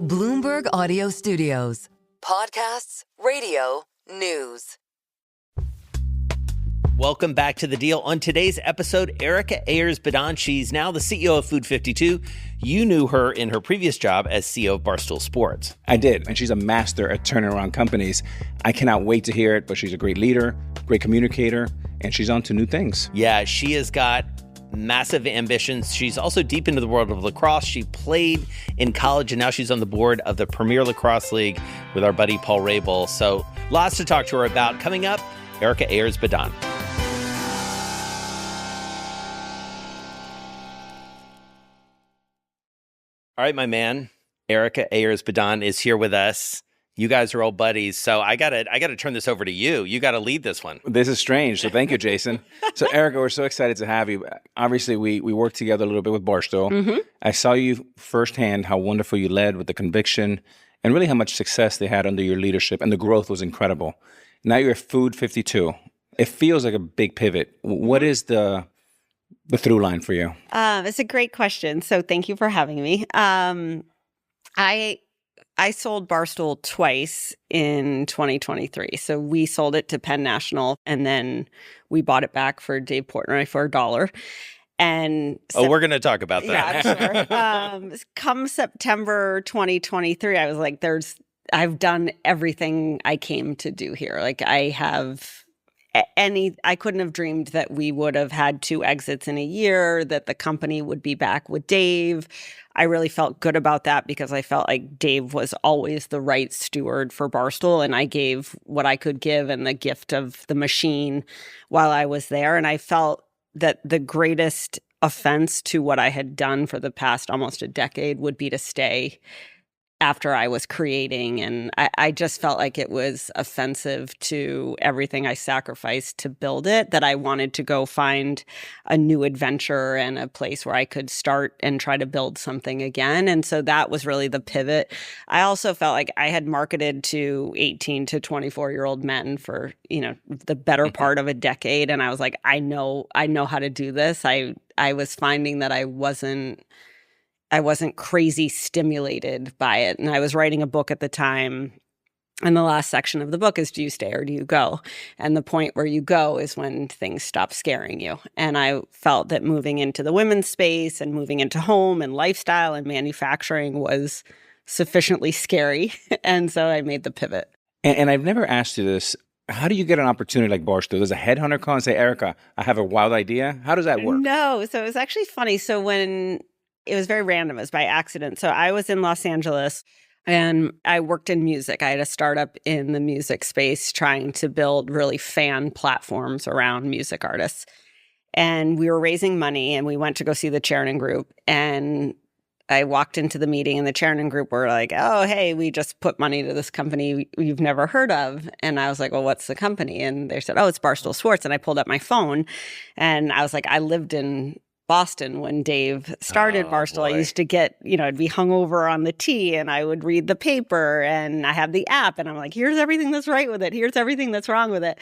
Bloomberg Audio Studios. Podcasts, radio, news. Welcome back to The Deal. On today's episode, Erika Ayers Badan. She's now the CEO of Food52. You knew her in her previous job as CEO of Barstool Sports. I did, and she's a master at turning around companies. I cannot wait to hear it, but she's a great leader, great communicator, and she's on to new things. Yeah, she has got massive ambitions. She's also deep into the world of lacrosse. She played in college, and now she's on the board of the Premier Lacrosse League with our buddy Paul Rabel. So lots to talk to her about. Coming up, Erika Ayers Badan. All right, my man, Erika Ayers Badan is here with us. You guys are old buddies, so I gotta turn this over to you. You gotta lead this one. This is strange, so thank you, Jason. So Erika, we're so excited to have you. Obviously, we worked together a little bit with Barstool. Mm-hmm. I saw you firsthand, how wonderful you led with the conviction and really how much success they had under your leadership, and the growth was incredible. Now you're at Food52. It feels like a big pivot. What is the through line for you? It's a great question. So thank you for having me. I sold Barstool twice in 2023. So we sold it to Penn National, and then we bought it back for Dave Portnoy for $1. And we're going to talk about that. Yeah, I'm sure. Come September 2023, I was like, I've done everything I came to do here. Like I couldn't have dreamed that we would have had 2 exits in a year, that the company would be back with Dave. I really felt good about that because I felt like Dave was always the right steward for Barstool, and I gave what I could give and the gift of the machine while I was there. And I felt that the greatest offense to what I had done for the past almost a decade would be to stay after I was creating. And I just felt like it was offensive to everything I sacrificed to build it, that I wanted to go find a new adventure and a place where I could start and try to build something again. And so that was really the pivot. I also felt like I had marketed to 18 to 24-year-old men for, the better part of a decade. And I was like, I know how to do this. I was finding that I wasn't crazy stimulated by it. And I was writing a book at the time, and the last section of the book is, do you stay or do you go? And the point where you go is when things stop scaring you. And I felt that moving into the women's space and moving into home and lifestyle and manufacturing was sufficiently scary. And so I made the pivot. And I've never asked you this. How do you get an opportunity like Barstool? Does a headhunter call and say, Erika, I have a wild idea? How does that work? No. So it was actually funny. So it was very random. It was by accident. So I was in Los Angeles and I worked in music. I had a startup in the music space trying to build really fan platforms around music artists. And we were raising money, and we went to go see the Chernin Group. And I walked into the meeting, and the Chernin Group were like, oh, hey, we just put money to this company you've never heard of. And I was like, well, what's the company? And they said, oh, it's Barstool Sports. And I pulled up my phone, and I was like, I lived in Boston when Dave started Barstool. Boy. I used to get, I'd be hungover on the tea, and I would read the paper, and I have the app, and I'm like, here's everything that's right with it. Here's everything that's wrong with it.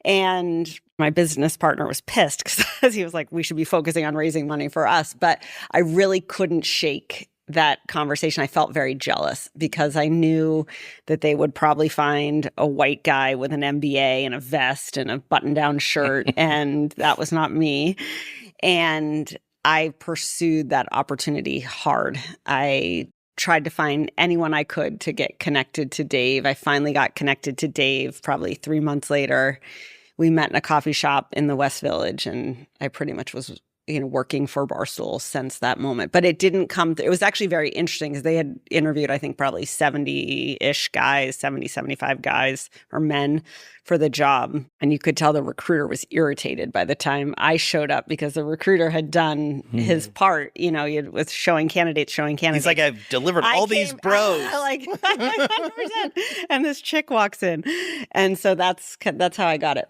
And my business partner was pissed because he was like, we should be focusing on raising money for us. But I really couldn't shake that conversation. I felt very jealous because I knew that they would probably find a white guy with an MBA and a vest and a button-down shirt, and that was not me. And I pursued that opportunity hard. I tried to find anyone I could to get connected to Dave. I finally got connected to Dave probably 3 months later. We met in a coffee shop in the West Village, and I pretty much was working for Barstool since that moment. But it didn't come it was actually very interesting because they had interviewed, I think, probably 70-ish guys, 70, 75 guys or men for the job. And you could tell the recruiter was irritated by the time I showed up because the recruiter had done his part, with showing candidates. He's like, I've delivered all these bros. Like 100%. And this chick walks in. And so that's how I got it.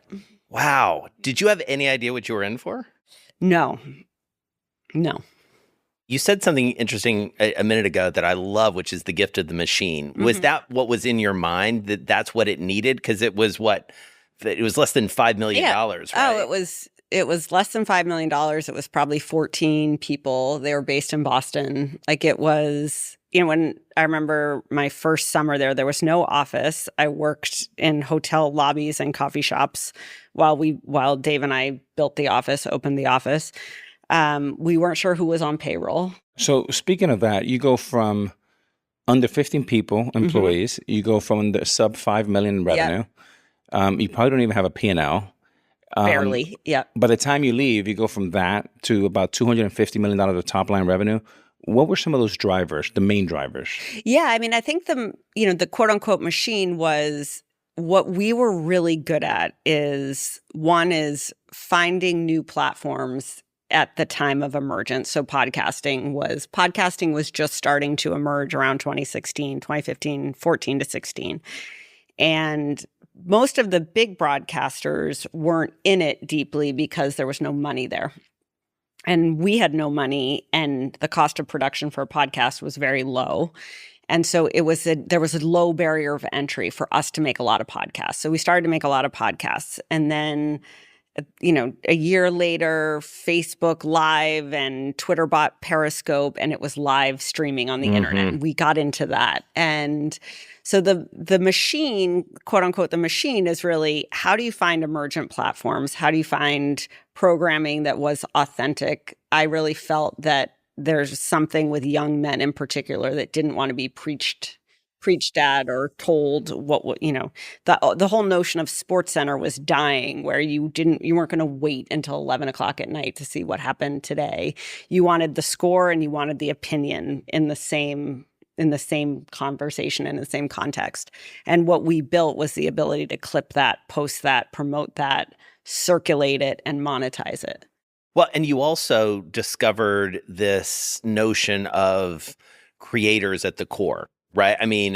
Wow. Did you have any idea what you were in for? No. You said something interesting a minute ago that I love, which is the gift of the machine. Mm-hmm. Was that what was in your mind, that's what it needed? Because it was it was less than $5 million, right? Oh, it was less than $5 million. It was probably 14 people. They were based in Boston. Like, it was when I remember my first summer there was no office. I worked in hotel lobbies and coffee shops while Dave and I built the office, opened the office. We weren't sure who was on payroll. So speaking of that, you go from under 15 people, employees, you go from the sub 5 million in revenue. You probably don't even have a P&L. Barely, yeah. By the time you leave, you go from that to about $250 million of top line revenue. What were some of those drivers, the main drivers? Yeah, I mean, I think the quote unquote machine was what we were really good at is finding new platforms at the time of emergence. So podcasting was just starting to emerge around 2015, 14 to 16. And most of the big broadcasters weren't in it deeply because there was no money there. And we had no money, and the cost of production for a podcast was very low. And so there was a low barrier of entry for us to make a lot of podcasts. So we started to make a lot of podcasts. And then, a year later, Facebook Live and Twitter bought Periscope, and it was live streaming on the internet. We got into that. And so the machine, quote unquote, the machine is really, how do you find emergent platforms? How do you find programming that was authentic? I really felt that there's something with young men in particular that didn't want to be preached at or told the whole notion of SportsCenter was dying, where you weren't going to wait until 11 o'clock at night to see what happened today. You wanted the score and you wanted the opinion in the same conversation and in the same context. And what we built was the ability to clip that, post that, promote that, circulate it, and monetize it. Well, and you also discovered this notion of creators at the core, right? I mean,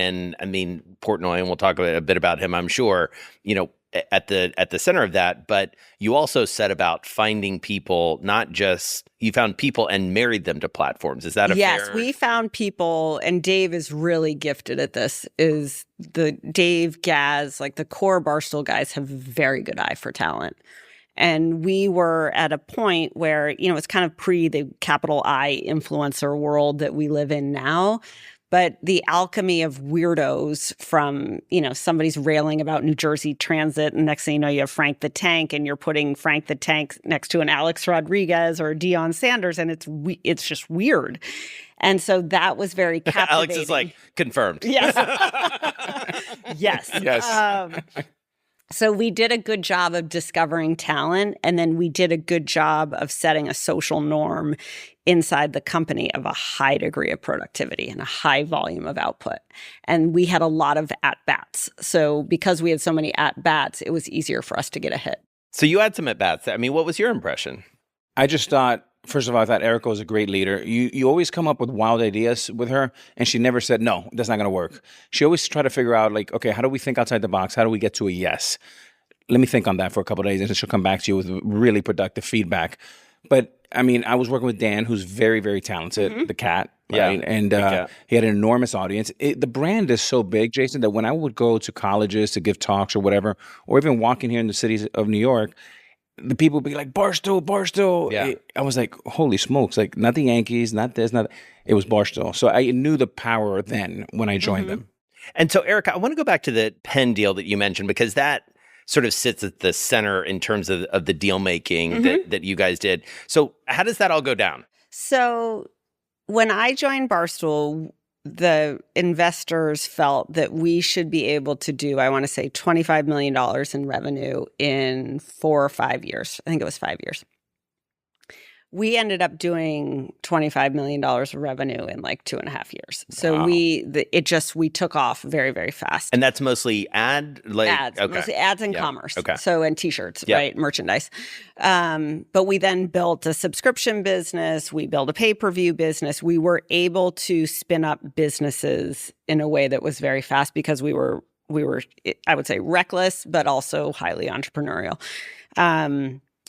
Portnoy, and we'll talk a bit about him, I'm sure, at the center of that. But you also said about finding people, not just you found people and married them to platforms. Is that a yes, fair? We found people, and Dave is really gifted at this. Is the Dave, Gaz, like the core Barstool guys have a very good eye for talent. And we were at a point where, it's kind of pre the capital I influencer world that we live in now. But the alchemy of weirdos from, somebody's railing about New Jersey Transit, and next thing you know, you have Frank the Tank, and you're putting Frank the Tank next to an Alex Rodriguez or a Deion Sanders, and it's just weird. And so that was very captivating. Alex is like, confirmed. Yes. Yes. Yes. So we did a good job of discovering talent, and then we did a good job of setting a social norm inside the company of a high degree of productivity and a high volume of output. And we had a lot of at-bats. So because we had so many at-bats, it was easier for us to get a hit. So you had some at-bats. I mean, what was your impression? I just thought, first of all, I thought Erika was a great leader. You always come up with wild ideas with her, and she never said, no, that's not going to work. She always tried to figure out, like, okay, how do we think outside the box? How do we get to a yes? Let me think on that for a couple of days, and then she'll come back to you with really productive feedback. But, I mean, I was working with Dan, who's very, very talented, the cat. Right? Yeah, and he had an enormous audience. The brand is so big, Jason, that when I would go to colleges to give talks or whatever, or even walking here in the cities of New York, the people would be like, Barstool. Yeah. I was like, holy smokes, like not the Yankees, not this, not that. It was Barstool. So I knew the power then when I joined them. And so, Erika, I want to go back to the Penn deal that you mentioned, because that sort of sits at the center in terms of the deal making that you guys did. So how does that all go down? So when I joined Barstool, the investors felt that we should be able to do, I want to say, $25 million in revenue in 4 or 5 years. I think it was 5 years. We ended up doing $25 million of revenue in like 2.5 years. So Wow. we took off very, very fast. And that's mostly ads? Mostly ads and Yeah. commerce. Okay. So, and t-shirts, Yeah. right? Merchandise. But we then built a subscription business. We built a pay-per-view business. We were able to spin up businesses in a way that was very fast because we were, I would say, reckless, but also highly entrepreneurial.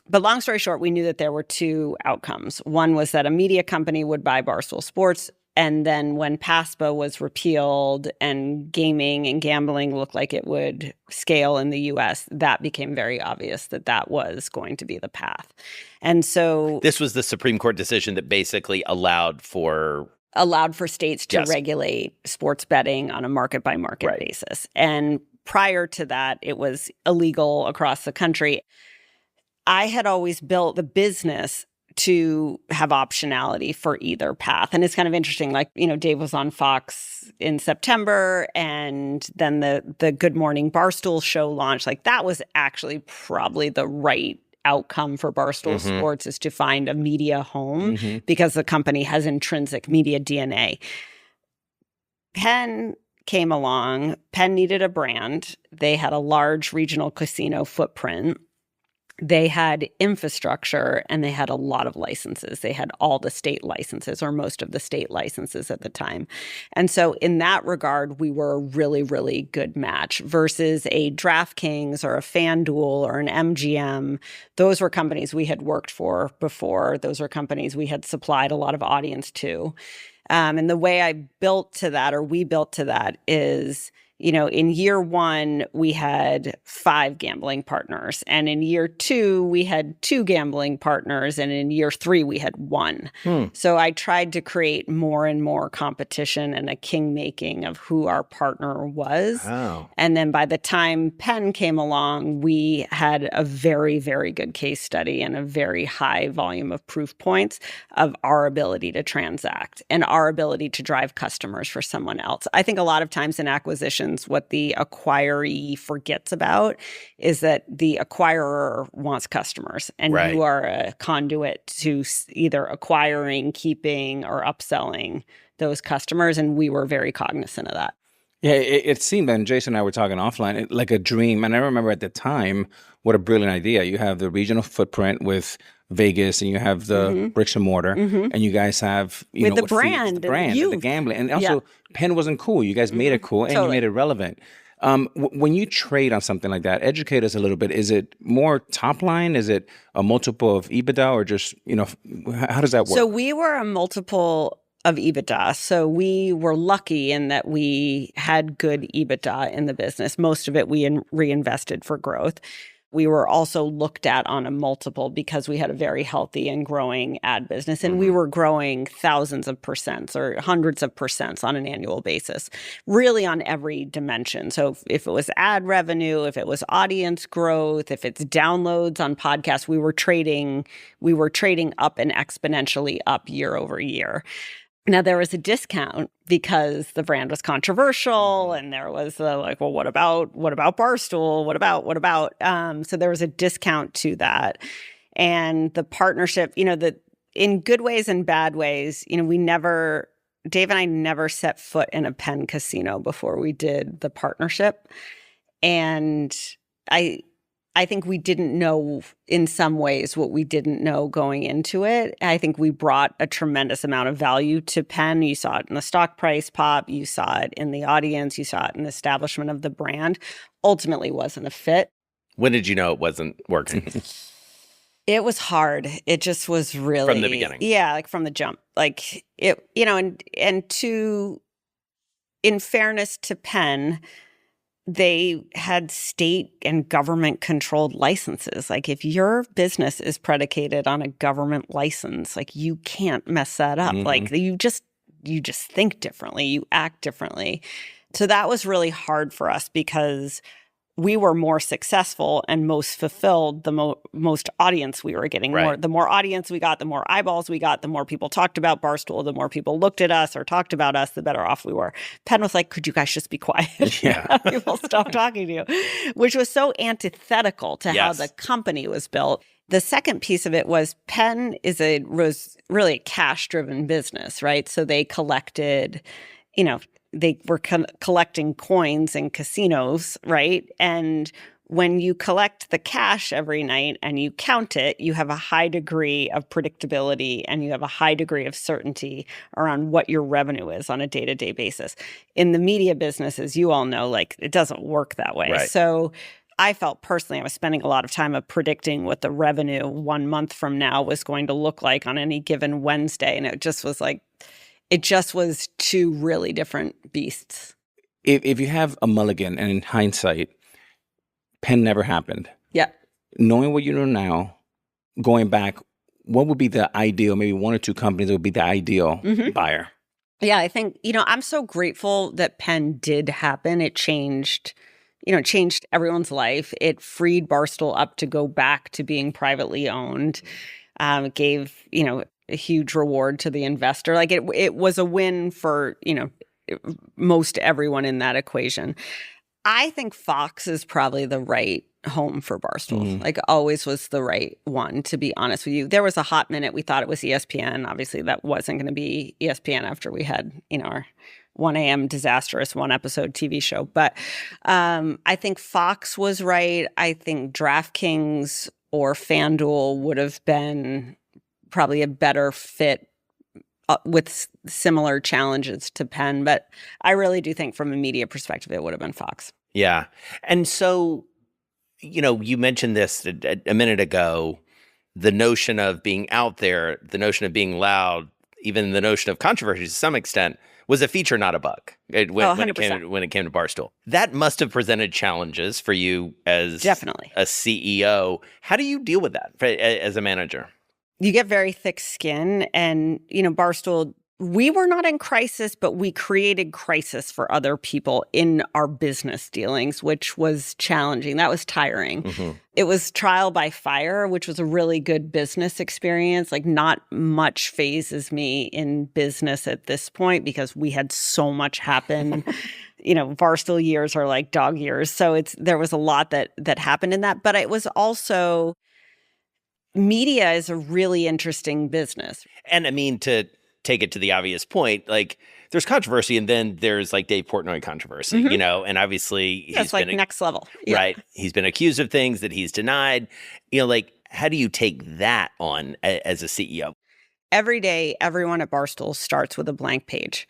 But long story short, we knew that there were two outcomes. One was that a media company would buy Barstool Sports. And then when PASPA was repealed and gaming and gambling looked like it would scale in the US, that became very obvious that that was going to be the path. And so This was the Supreme Court decision that basically allowed for allowed for states to Yes. regulate sports betting on a market-by-market basis. And prior to that, it was illegal across the country. I had always built the business to have optionality for either path. And it's kind of interesting, like, Dave was on Fox in September, and then the Good Morning Barstool show launched. Like, that was actually probably the right outcome for Barstool Sports, is to find a media home because the company has intrinsic media DNA. Penn came along. Penn needed a brand. They had a large regional casino footprint. They had infrastructure, and they had a lot of licenses. They had all the state licenses, or most of the state licenses at the time. And so in that regard, we were a really, really good match versus a DraftKings or a FanDuel or an MGM. Those were companies we had worked for before. Those were companies we had supplied a lot of audience to. And the way I built to that, or we built to that, is in year one, we had 5 gambling partners. And in year 2, we had 2 gambling partners. And in year 3, we had 1. So I tried to create more and more competition and a king-making of who our partner was. Oh. And then by the time Penn came along, we had a very, very good case study and a very high volume of proof points of our ability to transact and our ability to drive customers for someone else. I think a lot of times in acquisitions, what the acquiree forgets about is that the acquirer wants customers, and you are a conduit to either acquiring, keeping, or upselling those customers. And we were very cognizant of that. Yeah, it seemed, and Jason and I were talking offline, like a dream. And I remember at the time, what a brilliant idea. You have the regional footprint with Vegas, and you have the bricks and mortar, and you guys have, the brand, the gambling. And also, Penn wasn't cool. You guys made it cool, and you made it relevant. When you trade on something like that, educate us a little bit. Is it more top line? Is it a multiple of EBITDA, or just, how does that work? So we were a multiple of EBITDA. So we were lucky in that we had good EBITDA in the business. Most of it we reinvested for growth. We were also looked at on a multiple because we had a very healthy and growing ad business. And we were growing thousands of percents or hundreds of percents on an annual basis, really on every dimension. So if it was ad revenue, if it was audience growth, if it's downloads on podcasts, we were trading up and exponentially up year over year. Now, there was a discount because the brand was controversial, and there was well, what about Barstool? What about? So there was a discount to that. And the partnership, in good ways and bad ways, Dave and I never set foot in a Penn casino before we did the partnership. And I think we didn't know in some ways what we didn't know going into it. I think we brought a tremendous amount of value to Penn. You saw it in the stock price pop. You saw it in the audience. You saw it in the establishment of the brand. Ultimately wasn't a fit. When did you know it wasn't working? It was hard. It just was really... From the beginning. Yeah, like from the jump. Like, it, in fairness to Penn, they had state and government controlled licenses. Like, if your business is predicated on a government license, like, you can't mess that up. Like, you just think differently, you act differently. So that was really hard for us because we were more successful and most fulfilled the most audience we were getting. Right. The more audience we got, the more eyeballs we got, the more people talked about Barstool, the more people looked at us or talked about us, the better off we were. Penn was like, could you guys just be quiet? Yeah. People stop talking to you, which was so antithetical to how the company was built. The second piece of it was Penn was really a cash-driven business, right? So they collected, they were collecting coins in casinos, right? And when you collect the cash every night and you count it, you have a high degree of predictability and you have a high degree of certainty around what your revenue is on a day-to-day basis. In the media business, as you all know, like, it doesn't work that way. Right. So I felt personally I was spending a lot of time of predicting what the revenue 1 month from now was going to look like on any given Wednesday. And it just was two really different beasts. If you have a mulligan, and in hindsight, Penn never happened. Yeah. Knowing what you know now, going back, what would be the ideal, maybe 1 or 2 companies that would be the ideal buyer? Yeah, I think, I'm so grateful that Penn did happen. It changed everyone's life. It freed Barstool up to go back to being privately owned. It gave, a huge reward to the investor. Like it was a win for, most everyone in that equation. I think Fox is probably the right home for Barstool. Like always was the right one, to be honest with you. There was a hot minute we thought it was ESPN. Obviously that wasn't going to be ESPN after we had, our 1 a.m. disastrous one episode TV show. But I think Fox was right. I think DraftKings or FanDuel would have been probably a better fit with similar challenges to Penn. But I really do think from a media perspective, it would have been Fox. Yeah. And so, you mentioned this a minute ago, the notion of being out there, the notion of being loud, even the notion of controversy to some extent was a feature, not a bug when it came to Barstool. That must have presented challenges for you as definitely a CEO. How do you deal with that as a manager? You get very thick skin, and, Barstool, we were not in crisis, but we created crisis for other people in our business dealings, which was challenging. That was tiring. Mm-hmm. It was trial by fire, which was a really good business experience. Like not much phases me in business at this point because we had so much happen. Barstool years are like dog years. So there was a lot that happened in that, but it was also media is a really interesting business. And I mean, to take it to the obvious point, like there's controversy and then there's like Dave Portnoy controversy, and obviously he's like next level. Yeah. Right. He's been accused of things that he's denied. Like how do you take that on as a CEO? Every day, everyone at Barstool starts with a blank page.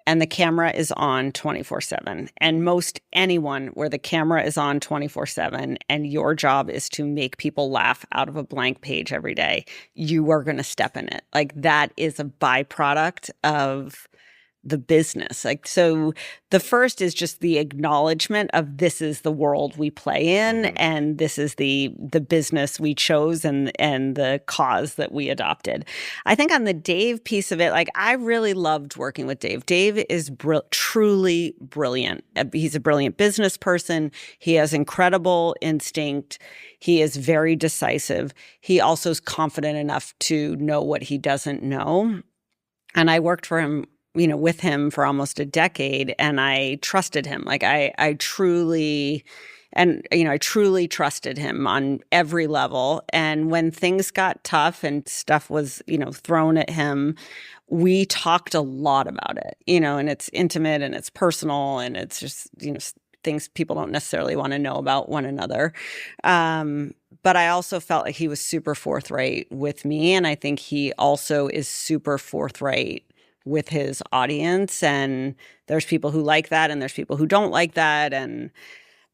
And the camera is on 24/7. And most anyone where the camera is on 24/7 and your job is to make people laugh out of a blank page every day, you are going to step in it. Like that is a byproduct of the business. Like, so the first is just the acknowledgement of this is the world we play in, and this is the business we chose and the cause that we adopted. I think on the Dave piece of it, like I really loved working with Dave. Dave is truly brilliant. He's a brilliant business person. He has incredible instinct. He is very decisive. He also is confident enough to know what he doesn't know. And I worked for him with him for almost a decade, and I trusted him. Like I truly trusted him on every level. And when things got tough and stuff was, thrown at him, we talked a lot about it, and it's intimate and it's personal and it's just, things people don't necessarily want to know about one another. But I also felt like he was super forthright with me. And I think he also is super forthright with his audience, and there's people who like that and there's people who don't like that.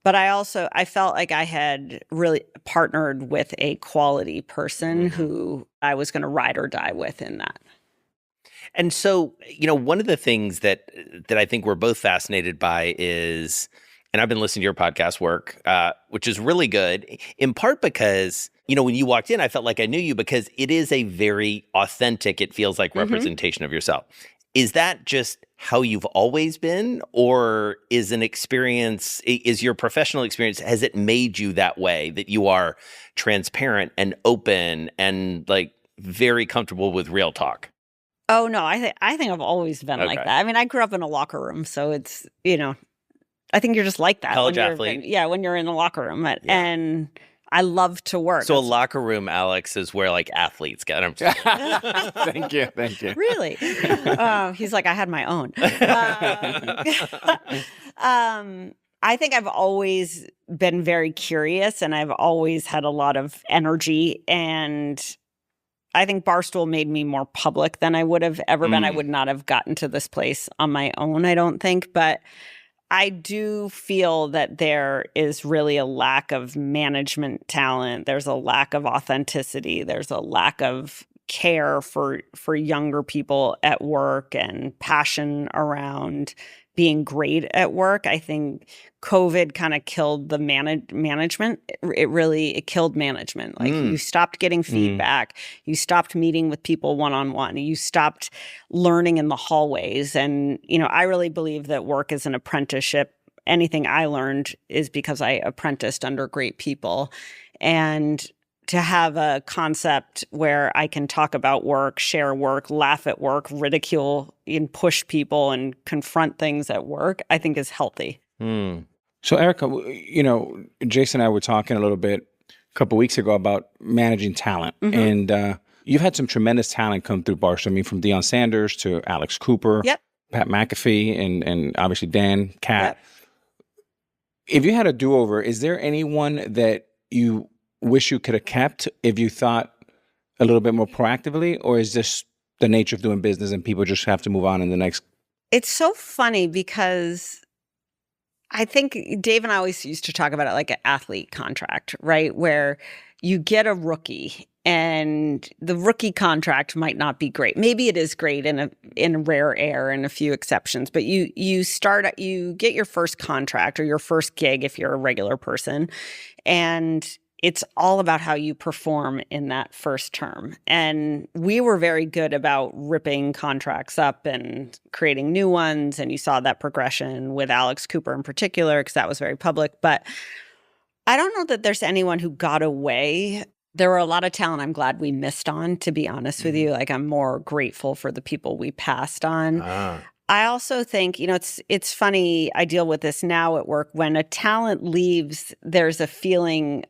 But I felt like I had really partnered with a quality person who I was going to ride or die with in that. And so, one of the things that I think we're both fascinated by is, and I've been listening to your podcast work, which is really good, in part because, when you walked in, I felt like I knew you because it is a very authentic, it feels like representation of yourself. Is that just how you've always been, or is your professional experience, has it made you that way, that you are transparent and open and like very comfortable with real talk? Oh, no, I think I've always been like that. I mean, I grew up in a locker room, so it's, I think you're just like that. College athlete. Yeah, when you're in a locker room. And I love to work. So a locker room, Alex, is where like athletes get them. Thank you. Really? He's like, I had my own. I think I've always been very curious, and I've always had a lot of energy. And I think Barstool made me more public than I would have ever been. I would not have gotten to this place on my own, I don't think. But I do feel that there is really a lack of management talent. There's a lack of authenticity. There's a lack of care for younger people at work and passion around being great at work. I think COVID kind of killed the management. It killed management. Like you stopped getting feedback. You stopped meeting with people one-on-one. You stopped learning in the hallways. And, I really believe that work is an apprenticeship. Anything I learned is because I apprenticed under great people. And to have a concept where I can talk about work, share work, laugh at work, ridicule and push people and confront things at work, I think is healthy. So Erika, Jason and I were talking a little bit a couple of weeks ago about managing talent. And you've had some tremendous talent come through Barstool. I mean, from Deion Sanders to Alex Cooper, Pat McAfee, and obviously Dan, Kat. If you had a do-over, is there anyone that you wish you could have kept if you thought a little bit more proactively, or is this the nature of doing business and people just have to move on in the next? It's so funny because I think Dave and I always used to talk about it like an athlete contract, right? Where you get a rookie and the rookie contract might not be great. Maybe it is great in rare air and a few exceptions, but you get your first contract or your first gig if you're a regular person, and it's all about how you perform in that first term. And we were very good about ripping contracts up and creating new ones. And you saw that progression with Alex Cooper in particular, because that was very public. But I don't know that there's anyone who got away. There were a lot of talent I'm glad we missed on, to be honest with you. Like, I'm more grateful for the people we passed on. I also think, it's funny, I deal with this now at work. When a talent leaves, there's a feeling,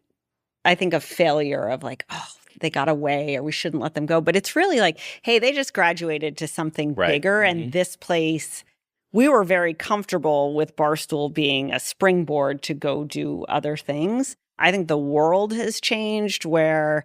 I think, of failure, of like, oh, they got away or we shouldn't let them go. But it's really like, hey, they just graduated to something bigger. And this place, we were very comfortable with Barstool being a springboard to go do other things. I think the world has changed, where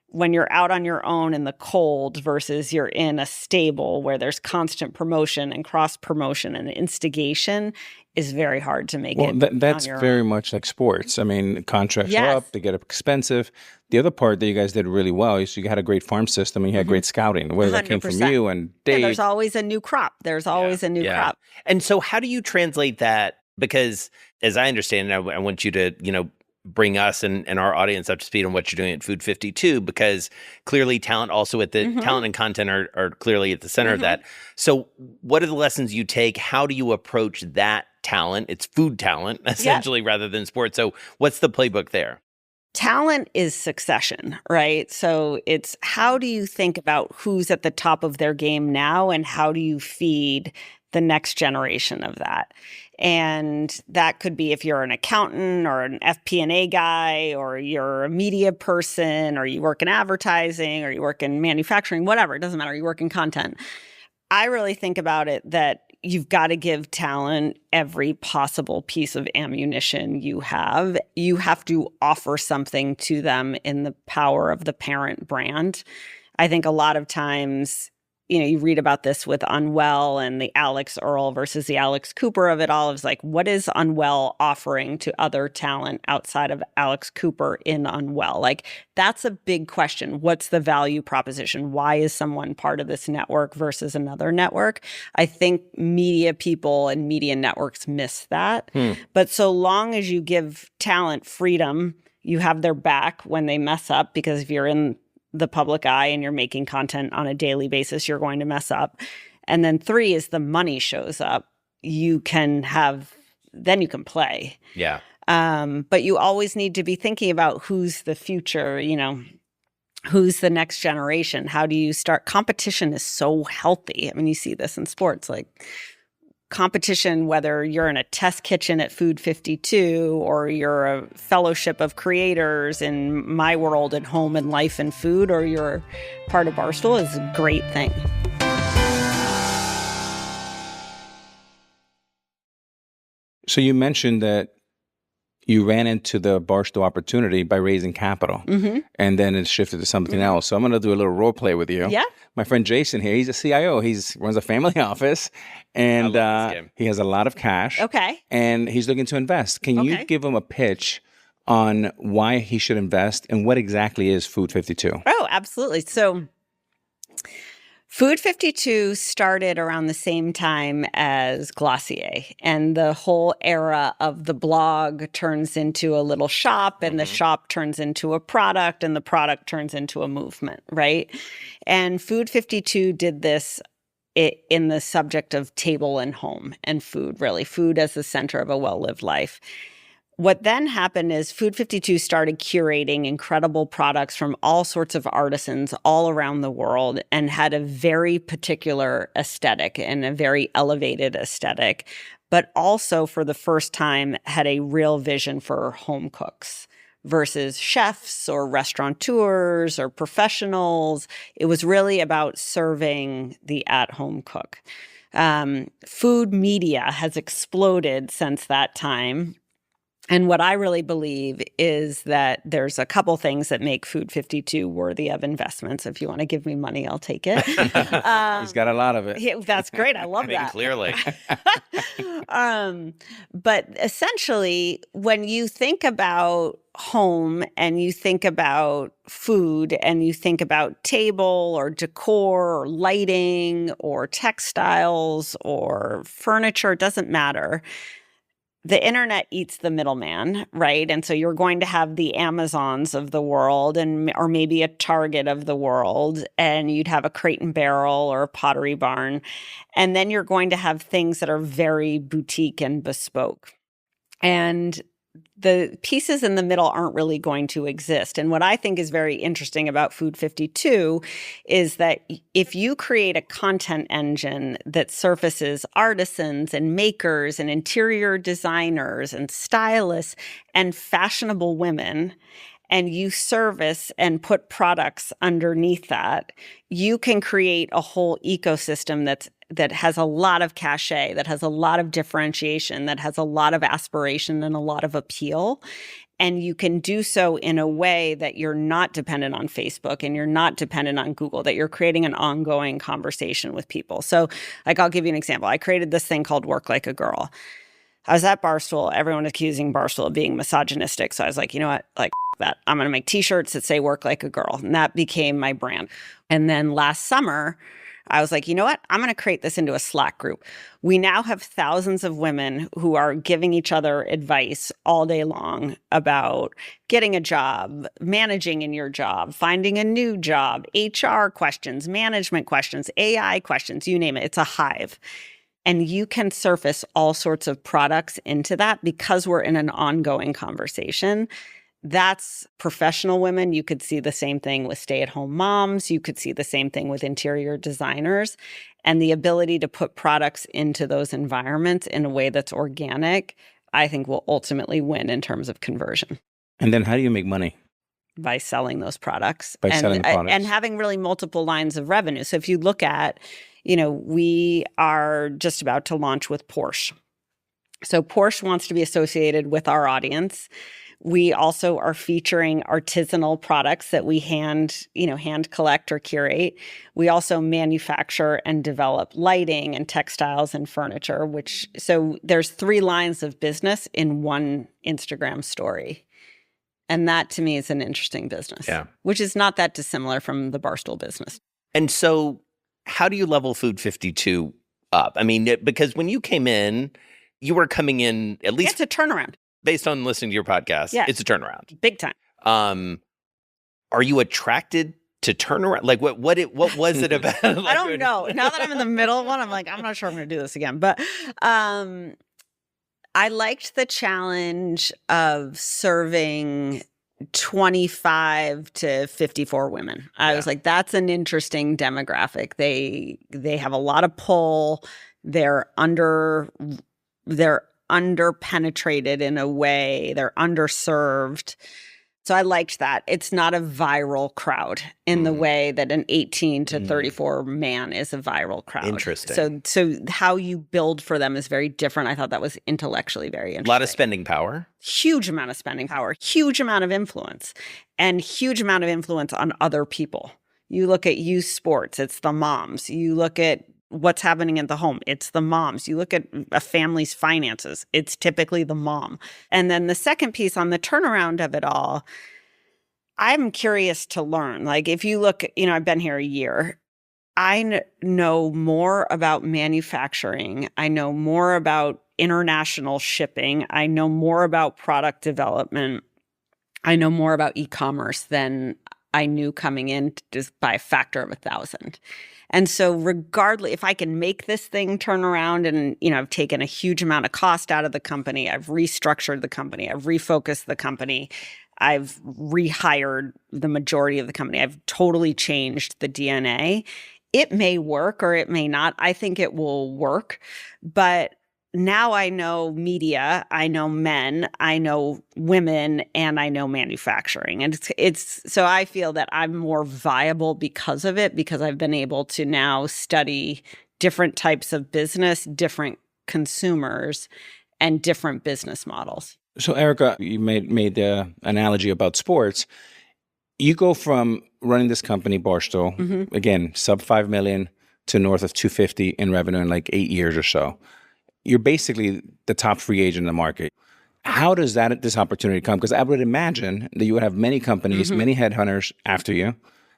when you're out on your own in the cold versus you're in a stable where there's constant promotion and cross promotion and instigation, is very hard to make it. That's very much like sports. I mean, contracts are up, they get expensive. The other part that you guys did really well is you had a great farm system and you had great scouting, whether that came from you and Dave. Yeah, there's always a new crop. Crop. And so how do you translate that? Because as I understand it, I want you to, bring us and our audience up to speed on what you're doing at Food52, because clearly talent also at the talent and content are clearly at the center of that. So what are the lessons you take? How do you approach that talent? It's food talent, essentially, rather than sports. So what's the playbook there? Talent is succession, right? So it's, how do you think about who's at the top of their game now and how do you feed the next generation of that? And that could be if you're an accountant or an FP&A guy, or you're a media person, or you work in advertising, or you work in manufacturing, whatever, it doesn't matter, you work in content. I really think about it that you've got to give talent every possible piece of ammunition you have. You have to offer something to them in the power of the parent brand. I think a lot of times, you read about this with Unwell and the Alex Earl versus the Alex Cooper of it all. It's like, what is Unwell offering to other talent outside of Alex Cooper in Unwell? Like, that's a big question. What's the value proposition? Why is someone part of this network versus another network? I think media people and media networks miss that. But so long as you give talent freedom, you have their back when they mess up, because if you're in the public eye and you're making content on a daily basis, you're going to mess up. And then 3 is the money shows up. Then you can play. Yeah. But you always need to be thinking about who's the future, who's the next generation. How do you start? Competition is so healthy. I mean, you see this in sports, like competition, whether you're in a test kitchen at Food52 or you're a fellowship of creators in my world at home and life and food, or you're part of Barstool, is a great thing. So you mentioned that you ran into the Barstool opportunity by raising capital, and then it shifted to something else. So I'm going to do a little role play with you. Yeah. My friend Jason here, he's a CIO. He runs a family office, and he has a lot of cash. Okay. And he's looking to invest. Can you give him a pitch on why he should invest and what exactly is Food52? Oh, absolutely. So Food52 started around the same time as Glossier, and the whole era of the blog turns into a little shop, and the shop turns into a product, and the product turns into a movement, right? And Food52 did this in the subject of table and home and food, really, food as the center of a well-lived life. What then happened is Food52 started curating incredible products from all sorts of artisans all around the world and had a very particular aesthetic and a very elevated aesthetic, but also for the first time had a real vision for home cooks versus chefs or restaurateurs or professionals. It was really about serving the at-home cook. Food media has exploded since that time. And what I really believe is that there's a couple things that make Food52 worthy of investments. If you want to give me money, I'll take it. He's got a lot of it. Yeah, that's great. I love that. Clearly. But essentially, when you think about home and you think about food and you think about table or decor or lighting or textiles or furniture, it doesn't matter. The internet eats the middleman, right? And so you're going to have the Amazons of the world or maybe a Target of the world, and you'd have a Crate and Barrel or a Pottery Barn. And then you're going to have things that are very boutique and bespoke. And the pieces in the middle aren't really going to exist. And what I think is very interesting about Food52 is that if you create a content engine that surfaces artisans and makers and interior designers and stylists and fashionable women, and you service and put products underneath that, you can create a whole ecosystem that has a lot of cachet, that has a lot of differentiation, that has a lot of aspiration and a lot of appeal. And you can do so in a way that you're not dependent on Facebook and you're not dependent on Google, that you're creating an ongoing conversation with people. So, like, I'll give you an example. I created this thing called Work Like a Girl. I was at Barstool, everyone accusing Barstool of being misogynistic. So I was like, you know what, like that. I'm going to make t-shirts that say work like a girl. And that became my brand. And then last summer, I was like, you know what? I'm going to create this into a Slack group. We now have thousands of women who are giving each other advice all day long about getting a job, managing in your job, finding a new job, HR questions, management questions, AI questions, you name it. It's a hive. And you can surface all sorts of products into that because we're in an ongoing conversation. That's professional women. You could see the same thing with stay-at-home moms. You could see the same thing with interior designers. And the ability to put products into those environments in a way that's organic, I think will ultimately win in terms of conversion. And then how do you make money? By selling those products. Selling products. And having really multiple lines of revenue. So if you look at, we are just about to launch with Porsche. So Porsche wants to be associated with our audience. We also are featuring artisanal products that we hand collect or curate. We also manufacture and develop lighting and textiles and furniture, so there's 3 lines of business in one Instagram story. And that to me is an interesting business, which is not that dissimilar from the Barstool business. And so how do you level Food52 up? I mean, because when you came in, you were coming in at least— It's a turnaround. Based on listening to your podcast, it's a turnaround. Big time. Are you attracted to turnaround? Like, what was it about? Like, I don't know. Now that I'm in the middle of one, I'm like, I'm not sure I'm going to do this again. But I liked the challenge of serving 25 to 54 women. I was like, that's an interesting demographic. They have a lot of pull. They're underpenetrated in a way. They're underserved. So I liked that. It's not a viral crowd in the way that an 18 to 34 man is a viral crowd. Interesting. So how you build for them is very different. I thought that was intellectually very interesting. A lot of spending power. Huge amount of spending power, huge amount of influence, and huge amount of influence on other people. You look at youth sports, it's the moms. You look at what's happening at the home, it's the moms. You look at a family's finances, it's typically the mom. And then the second piece on the turnaround of it all, I'm curious to learn. Like if you look, I've been here a year. know more about manufacturing. I know more about international shipping. I know more about product development. I know more about e-commerce than I knew coming in, just by a factor of 1,000. And so regardless, if I can make this thing turn around and, I've taken a huge amount of cost out of the company, I've restructured the company, I've refocused the company, I've rehired the majority of the company, I've totally changed the DNA. It may work or it may not. I think it will work. But now I know media, I know men, I know women, and I know manufacturing. And so I feel that I'm more viable because of it, because I've been able to now study different types of business, different consumers, and different business models. So Erika, you made the analogy about sports. You go from running this company, Barstool, again, sub 5 million to north of 250 in revenue in like 8 years or so. You're basically the top free agent in the market. How does this opportunity come? Because I would imagine that you would have many companies, many headhunters after you.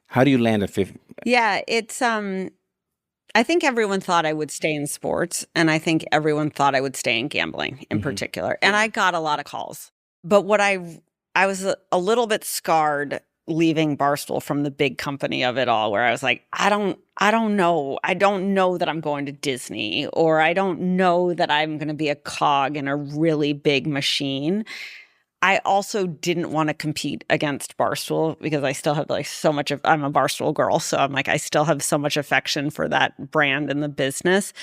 How do you land at 50? Yeah, it's I think everyone thought I would stay in sports, and I think everyone thought I would stay in gambling in particular. And I got a lot of calls. But what I was a little bit scarred leaving Barstool from the big company of it all, where I was like, I don't know. I don't know that I'm going to Disney, or I don't know that I'm going to be a cog in a really big machine. I also didn't want to compete against Barstool because I still have like so much I'm a Barstool girl. So I'm like, I still have so much affection for that brand and the business.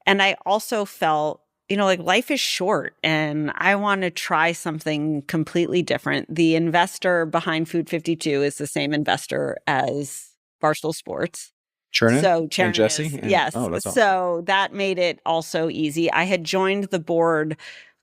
And I also felt, like life is short and I want to try something completely different. The investor behind Food52 is the same investor as Barstool Sports. Chernin and Jesse? Yes. Oh, that's awesome. So that made it also easy. I had joined the board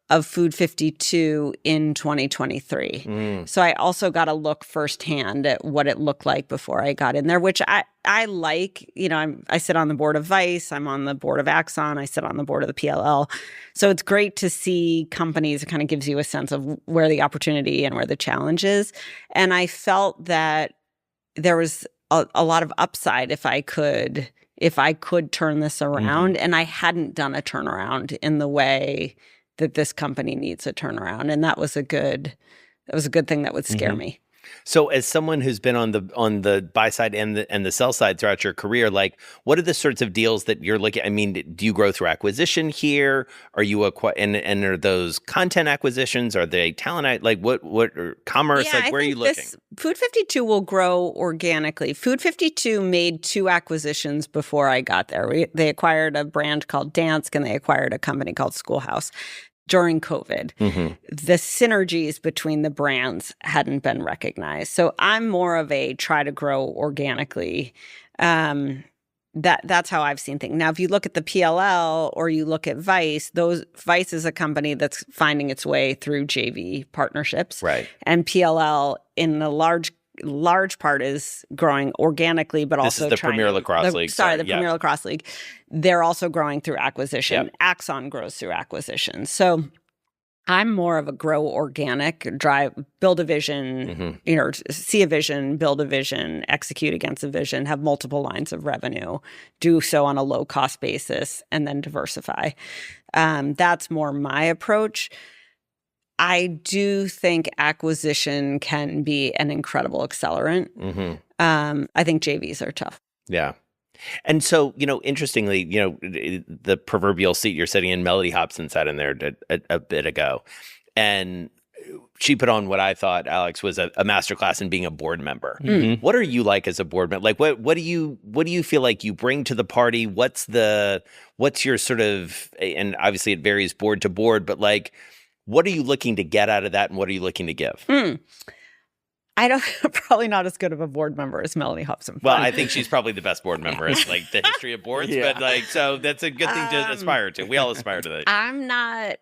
of Food52 in 2023. So I also got a look firsthand at what it looked like before I got in there, which I like. I sit on the board of Vice, I'm on the board of Axon, I sit on the board of the PLL. So it's great to see companies. It kind of gives you a sense of where the opportunity and where the challenge is. And I felt that there was a lot of upside if I could turn this around. And I hadn't done a turnaround in the way that this company needs a turnaround. And that was a good thing that would scare me. So as someone who's been on the buy side and the sell side throughout your career, like what are the sorts of deals that you're looking at? I mean, do you grow through acquisition here? Are you and are those content acquisitions? Are they talent? Like what or commerce? Yeah, like where are you looking? Food52 will grow organically. Food52 made 2 acquisitions before I got there. They acquired a brand called Dansk and they acquired a company called Schoolhouse. During COVID, the synergies between the brands hadn't been recognized. So I'm more of a try to grow organically. That's how I've seen things. Now, if you look at the PLL or you look at Vice, Vice is a company that's finding its way through JV partnerships. Right. And PLL in the large part is growing organically, but also this is the Premier Lacrosse League. The Premier Lacrosse League. They're also growing through acquisition. Yep. Axon grows through acquisition. So I'm more of a grow organic, build a vision, see a vision, build a vision, execute against a vision, have multiple lines of revenue, do so on a low cost basis, and then diversify. That's more my approach. I do think acquisition can be an incredible accelerant. I think JVs are tough. Yeah. And so, interestingly, the proverbial seat you're sitting in, Melody Hobson sat in there a bit ago. And she put on what I thought, Alex, was a masterclass in being a board member. What are you like as a board member? Like, what do you feel like you bring to the party? What's your sort of, and obviously it varies board to board, but like, what are you looking to get out of that, and what are you looking to give? Probably not as good of a board member as Melanie Hobson. Well, I think she's probably the best board member in like the history of boards, but like, so that's a good thing to aspire to. We all aspire to that. I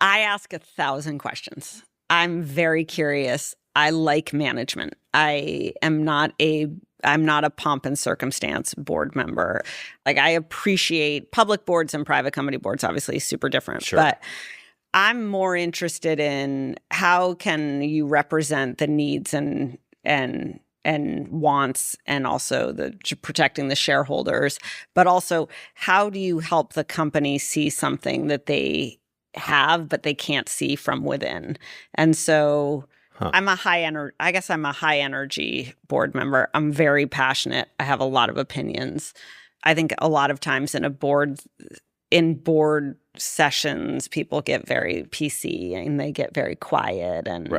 ask 1,000 questions. I'm very curious. I like management. I'm not a pomp and circumstance board member. Like I appreciate public boards and private company boards, obviously super different, sure. But I'm more interested in how can you represent the needs and wants, and also protecting the shareholders, but also how do you help the company see something that they have but they can't see from within? And so I'm a high energy board member. I'm very passionate. I have a lot of opinions. I think a lot of times in board sessions, people get very PC and they get very quiet. And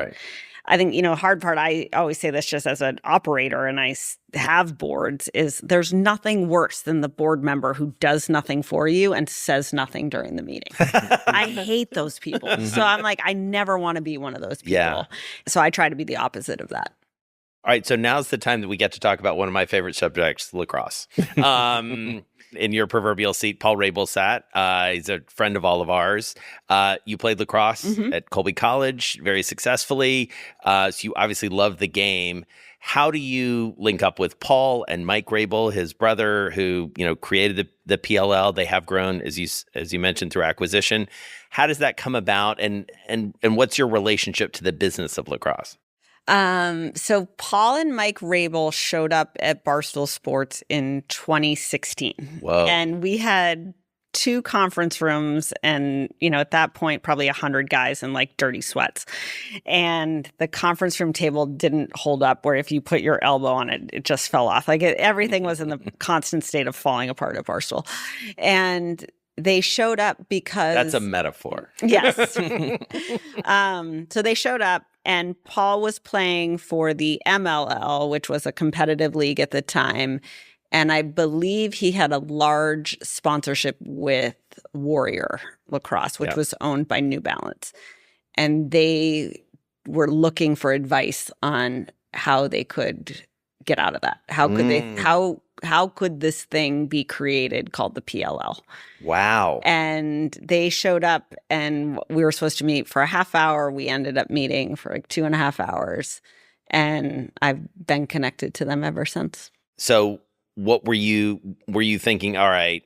I think, hard part, I always say this just as an operator, and I have boards, is there's nothing worse than the board member who does nothing for you and says nothing during the meeting. I hate those people. So I'm like, I never want to be one of those people. Yeah. So I try to be the opposite of that. All right, so now's the time that we get to talk about one of my favorite subjects, lacrosse. In your proverbial seat, Paul Rabel sat. He's a friend of all of ours. You played lacrosse at Colby College very successfully. So you obviously love the game. How do you link up with Paul and Mike Rabel, his brother, who created the PLL? They have grown, as you mentioned, through acquisition. How does that come about, and what's your relationship to the business of lacrosse? So Paul and Mike Rabel showed up at Barstool Sports in 2016. Whoa. And we had 2 conference rooms and, at that point, probably 100 guys in like dirty sweats. And the conference room table didn't hold up, where if you put your elbow on it, it just fell off. Like everything was in the constant state of falling apart at Barstool. And they showed up because... That's a metaphor. Yes. So they showed up, and Paul was playing for the MLL, which was a competitive league at the time. And I believe he had a large sponsorship with Warrior Lacrosse, which was owned by New Balance. And they were looking for advice on how they could get out of that. How could this thing be created called the PLL? Wow. And they showed up, and we were supposed to meet for a half hour. We ended up meeting for like 2.5 hours. And I've been connected to them ever since. So what were you thinking, all right,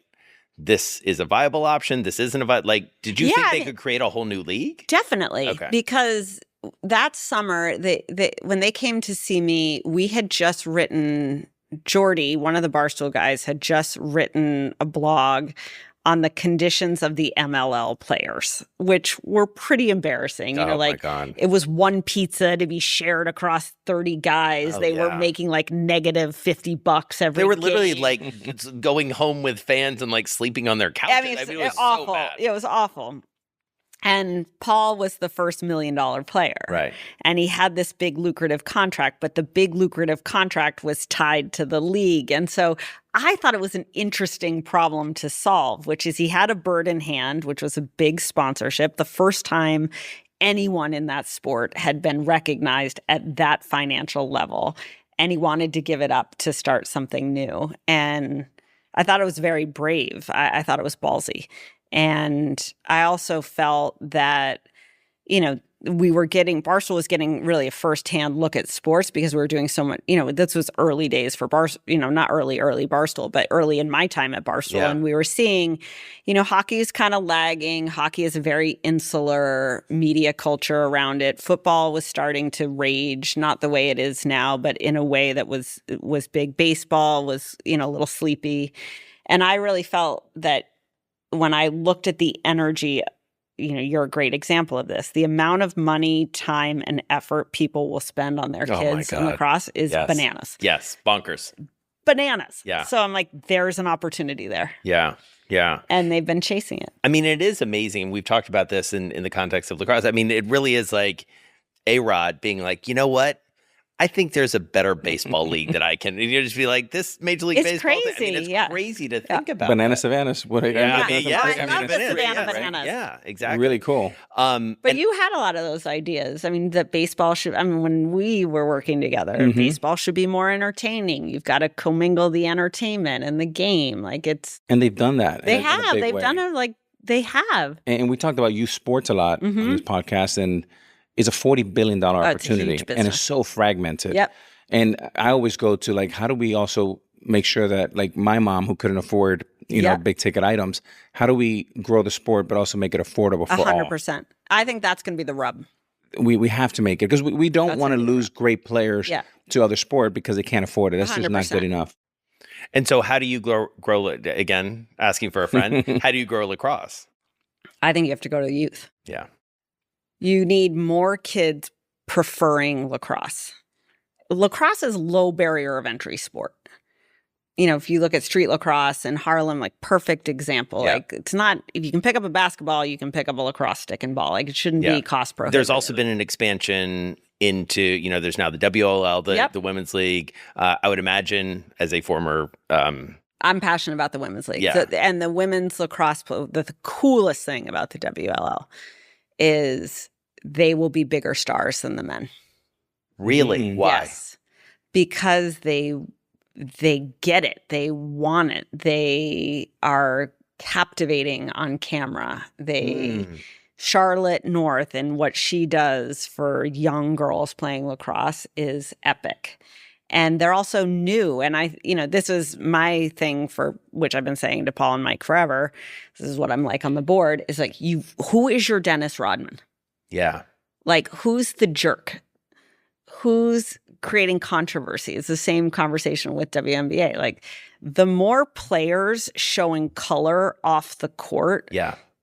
this is a viable option, this isn't a viable, did you think they could create a whole new league? Definitely. Okay. Because that summer, when they came to see me, we had just written... Jordy, one of the Barstool guys, had just written a blog on the conditions of the MLL players, which were pretty embarrassing. My God. It was one pizza to be shared across 30 guys. They were making like negative $50 every They were game. literally going home with fans and sleeping on their couches. I mean, it was awful. So bad. It was awful. And Paul was the first $1 million player. Right. And he had this big lucrative contract, but the big lucrative contract was tied to the league. And so I thought it was an interesting problem to solve, which is he had a bird in hand, which was a big sponsorship. The first time anyone in that sport had been recognized at that financial level. And he wanted to give it up to start something new. And I thought it was very brave. I thought it was ballsy. And I also felt that, Barstool was getting really a firsthand look at sports because we were doing so much, this was early days for Barstool, not early Barstool, but early in my time at Barstool. Yeah. And we were seeing, hockey is kind of lagging. Hockey is a very insular media culture around it. Football was starting to rage, not the way it is now, but in a way that was big. Baseball was, a little sleepy. And I really felt that when I looked at the energy, you're a great example of this. The amount of money, time, and effort people will spend on their kids in lacrosse is bananas. Yes, bonkers. Bananas. Yeah. So I'm like, there's an opportunity there. Yeah. Yeah. And they've been chasing it. I mean, it is amazing. We've talked about this in the context of lacrosse. I mean, it really is like A-Rod being like, you know what? I think there's a better baseball league that I can. And you just be like, this Major League Baseball. Crazy. It's crazy to think about. Banana Savannahs. What? I love the Savannah bananas. Yeah, exactly. Really cool. But you had a lot of those ideas. I mean, that baseball should. I mean, when we were working together, baseball should be more entertaining. You've got to commingle the entertainment and the game. And they've done that. They have. They've done it. They have. And we talked about youth sports a lot on this podcast, and it's a $40 billion opportunity, and it's so fragmented. Yep. And I always go to how do we also make sure that my mom who couldn't afford big ticket items, how do we grow the sport but also make it affordable for all? 100%. I think that's going to be the rub. we have to make it because we don't That's want to it. lose great players to other sport because they can't afford it. That's just not 100%. good enough. And so how do you grow again, asking for a friend, how do you grow lacrosse? I think you have to go to the youth. Yeah. You need more kids preferring lacrosse. Lacrosse is low barrier of entry sport. You know, if you look at street lacrosse in Harlem, like perfect example. Yeah. Like it's not, if you can pick up a basketball, you can pick up a lacrosse stick and ball. Like it shouldn't be cost prohibitive. There's also been an expansion into, you know, there's now the WLL, the women's league. I would imagine as a former I'm passionate about the women's league. Yeah. And the women's lacrosse, the coolest thing about the WLL is they will be bigger stars than the men. Really? Why? Yes. Because they get it. They want it. They are captivating on camera. Charlotte North and what she does for young girls playing lacrosse is epic. And they're also new. And this is my thing for which I've been saying to Paul and Mike forever. This is what I'm like on the board is like, who is your Dennis Rodman? Yeah. Like, who's the jerk? Who's creating controversy? It's the same conversation with WNBA. Like, the more players showing color off the court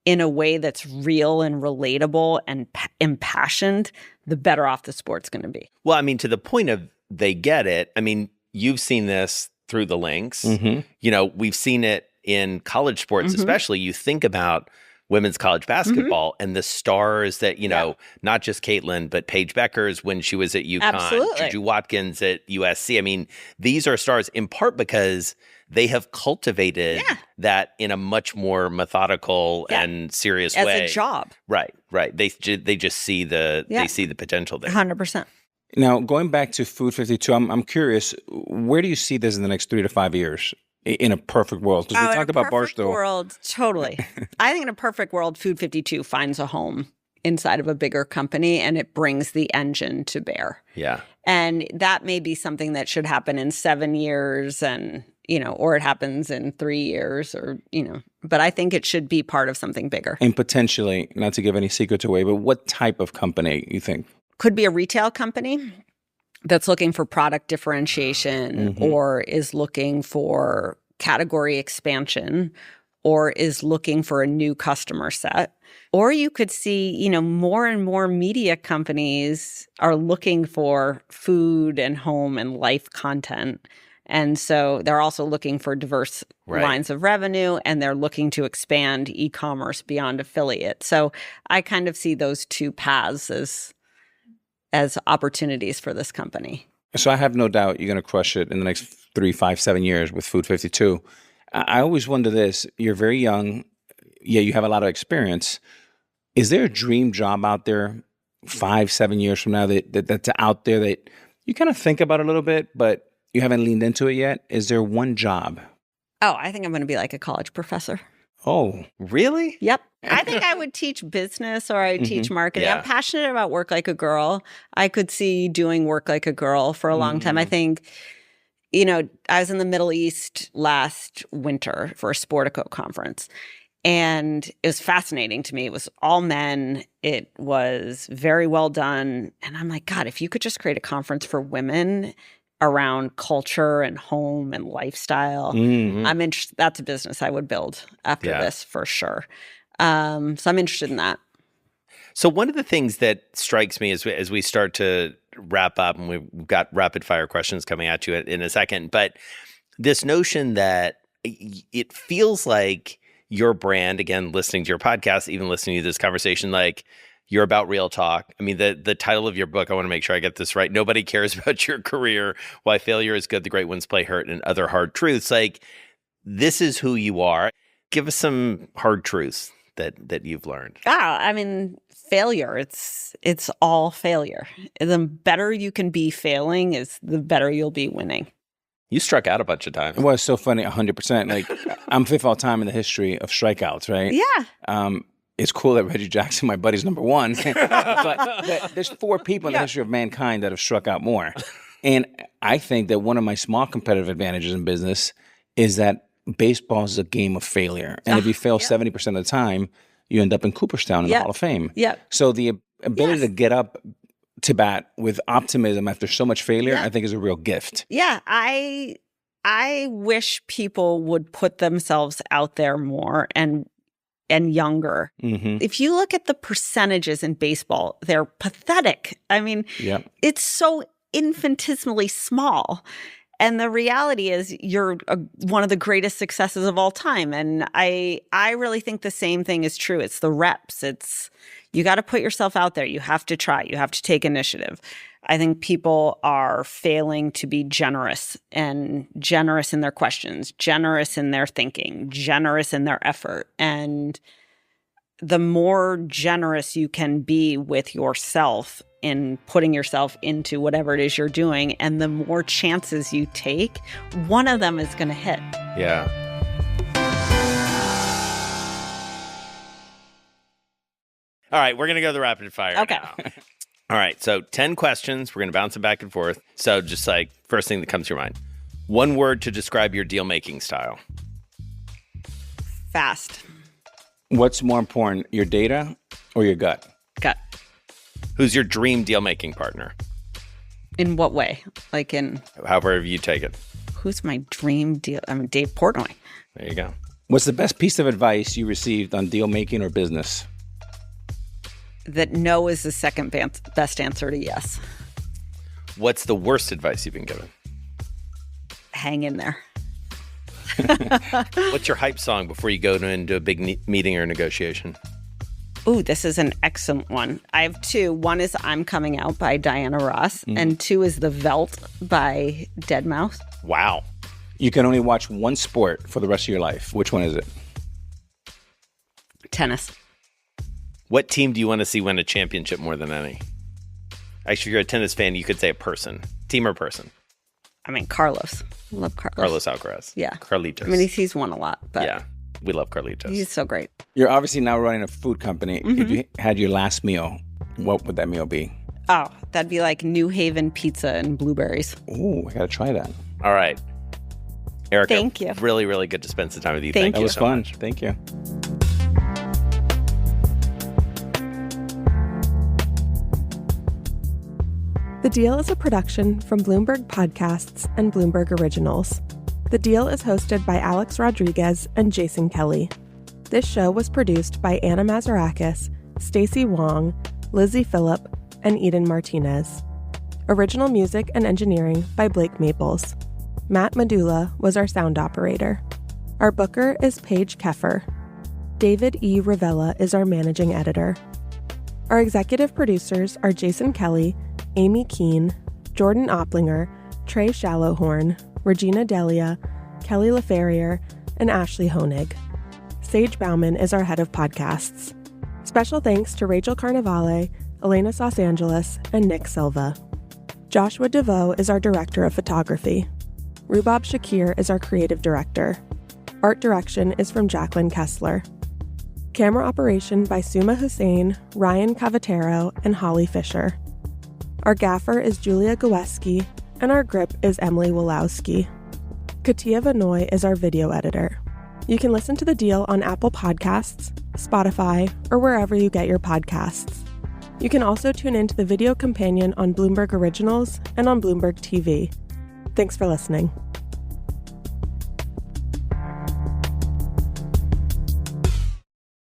in a way that's real and relatable and impassioned, the better off the sport's going to be. Well, I mean, to the point of they get it. I mean, you've seen this through the links. You know, we've seen it in college sports, especially. You think about women's college basketball and the stars that, you know, not just Caitlin, but Paige Beckers when she was at UConn, Juju Watkins at USC. I mean, these are stars in part because they have cultivated that in a much more methodical and serious way. As a job. Right. They just see they see the potential there. 100%. Now, going back to Food52, I'm curious, where do you see this in the next 3 to 5 years? In a perfect world, because we talked about Barstool. World, totally. I think in a perfect world, Food52 finds a home inside of a bigger company, and it brings the engine to bear. Yeah, and that may be something that should happen in 7 years, and or it happens in 3 years, or But I think it should be part of something bigger. And potentially, not to give any secrets away, but what type of company you think? Could be a retail company that's looking for product differentiation or is looking for category expansion or is looking for a new customer set. Or you could see, more and more media companies are looking for food and home and life content. And so they're also looking for diverse lines of revenue, and they're looking to expand e-commerce beyond affiliate. So I kind of see those two paths as opportunities for this company. So I have no doubt you're going to crush it in the next 3, 5, 7 years with Food52. I always wonder this. You're very young. Yeah, you have a lot of experience. Is there a dream job out there 5, 7 years from now that's out there that you kind of think about a little bit, but you haven't leaned into it yet? Is there one job? Oh, I think I'm going to be like a college professor. Oh, really? Yep. I think I would teach business or I would teach marketing. Yeah. I'm passionate about work like a girl. I could see doing work like a girl for a long time. I think, I was in the Middle East last winter for a Sportico conference, and it was fascinating to me. It was all men. It was very well done. And I'm like, God, if you could just create a conference for women around culture and home and lifestyle, I'm interested. That's a business I would build after this for sure. So I'm interested in that. So one of the things that strikes me as we start to wrap up, and we've got rapid fire questions coming at you in a second, but this notion that it feels like your brand, again, listening to your podcast, even listening to this conversation, like you're about real talk. I mean, the title of your book, I want to make sure I get this right. Nobody cares about your career, why failure is good, the great ones play hurt, and other hard truths. Like, this is who you are. Give us some hard truths that you've learned. I mean, failure, it's all failure. The better you can be failing is the better you'll be winning. You struck out a bunch of times. It was so funny, 100%. Like, I'm fifth all time in the history of strikeouts, right? Yeah. It's cool that Reggie Jackson, my buddy's number one, but there's 4 people in the history of mankind that have struck out more. And I think that one of my small competitive advantages in business is that baseball is a game of failure. And if you fail 70% of the time, you end up in Cooperstown in the Hall of Fame. Yeah. So the ability to get up to bat with optimism after so much failure, I think is a real gift. Yeah, I wish people would put themselves out there more and younger. If you look at the percentages in baseball, they're pathetic. I mean, it's so infinitesimally small. And the reality is you're one of the greatest successes of all time. And I really think the same thing is true. It's the reps. You got to put yourself out there. You have to try. You have to take initiative. I think people are failing to be generous in their questions, generous in their thinking, generous in their effort. And the more generous you can be with yourself in putting yourself into whatever it is you're doing, and the more chances you take, one of them is going to hit. Yeah. All right, we're going to go to the rapid fire now. All right, so 10 questions. We're going to bounce it back and forth. So just like first thing that comes to your mind. One word to describe your deal-making style. Fast. What's more important, your data or your gut? Gut. Who's your dream deal-making partner? In what way? Like in... However you take it. Who's my dream deal? I mean, Dave Portnoy. There you go. What's the best piece of advice you received on deal-making or business? That no is the second best answer to yes. What's the worst advice you've been given? Hang in there. What's your hype song before you go into a big meeting or negotiation? Ooh, this is an excellent one. I have two. One is I'm Coming Out by Diana Ross, and two is The Veldt by Deadmau5. Wow. You can only watch one sport for the rest of your life. Which one is it? Tennis. What team do you want to see win a championship more than any? Actually, if you're a tennis fan, you could say a person. Team or person? I mean, Carlos. I love Carlos. Carlos Alcaraz. Yeah. Carlitos. I mean, he's won a lot, but yeah, we love Carlitos. he's so great. You're obviously now running a food company. If you had your last meal, what would that meal be? Oh, that'd be like New Haven pizza and blueberries. Ooh, I got to try that. All right. Erika, thank you. Really, really good to spend some time with you. Thank Thank That you was so fun. much. Thank you. The Deal is a production from Bloomberg Podcasts and Bloomberg Originals. The Deal is hosted by Alex Rodriguez and Jason Kelly. This show was produced by Anna Mazarakis, Stacey Wong, Lizzie Phillip, and Eden Martinez. Original music and engineering by Blake Maples. Matt Medulla was our sound operator. Our booker is Paige Keffer. David E. Ravella is our managing editor. Our executive producers are Jason Kelly, Amy Keene, Jordan Opplinger, Trey Shallowhorn, Regina Delia, Kelly LaFerrier, and Ashley Honig. Sage Bauman is our head of podcasts. Special thanks to Rachel Carnevale, Elena Sausangelis, and Nick Silva. Joshua DeVoe is our director of photography. Rubab Shakir is our creative director. Art direction is from Jacqueline Kessler. Camera operation by Suma Hussein, Ryan Cavatero, and Holly Fisher. Our gaffer is Julia Gawesky, and our grip is Emily Wolowski. Katia Vanoy is our video editor. You can listen to The Deal on Apple Podcasts, Spotify, or wherever you get your podcasts. You can also tune into the video companion on Bloomberg Originals and on Bloomberg TV. Thanks for listening.